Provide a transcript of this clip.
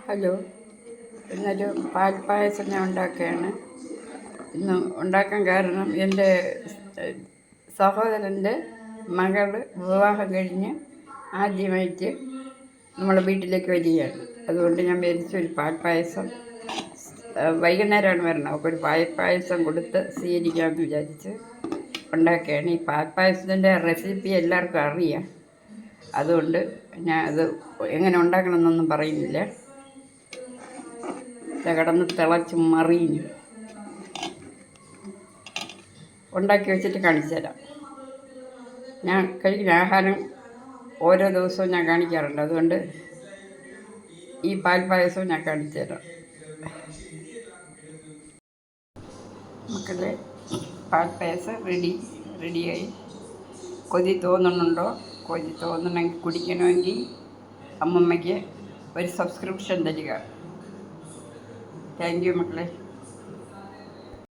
Hello, ഇന്നൊരു പാൽപ്പായസം ഞാൻ ഉണ്ടാക്കുകയാണ്. ഇന്ന് ഉണ്ടാക്കാൻ കാരണം എൻ്റെ സഹോദരൻ്റെ മകൾ വിവാഹം കഴിഞ്ഞ് ആദ്യമായിട്ട് നമ്മളെ വീട്ടിലേക്ക് വരികയാണ്. അതുകൊണ്ട് ഞാൻ വിചാരിച്ചൊരു പാൽപ്പായസം വൈകുന്നേരമാണ് വരണം, അപ്പോൾ ഒരു പാൽപ്പായസം കൊടുത്ത് സ്വീകരിക്കാമെന്ന് വിചാരിച്ച് ഉണ്ടാക്കുകയാണ്. ഈ പാൽപ്പായസത്തിൻ്റെ റെസിപ്പി എല്ലാവർക്കും അറിയാം, അതുകൊണ്ട് ഞാൻ അത് എങ്ങനെ ഉണ്ടാക്കണമെന്നൊന്നും പറയുന്നില്ല. കിടന്ന് തിളച്ച് മറിഞ്ഞു ഉണ്ടാക്കി വെച്ചിട്ട് കാണിച്ചു തരാം. ഞാൻ കഴിക്കുന്ന ആഹാരം ഓരോ ദിവസവും ഞാൻ കാണിക്കാറുണ്ട്, അതുകൊണ്ട് ഈ പാൽപ്പായസവും ഞാൻ കാണിച്ചു തരാം. മക്കളെ, പാൽപ്പായസം റെഡിയായി. കൊതി തോന്നുന്നുണ്ടോ? കൊതി തോന്നണമെങ്കിൽ കുടിക്കണമെങ്കിൽ അമ്മമ്മയ്ക്ക് ഒരു സബ്സ്ക്രിപ്ഷൻ തരിക. താങ്ക് യു മക്കളെ.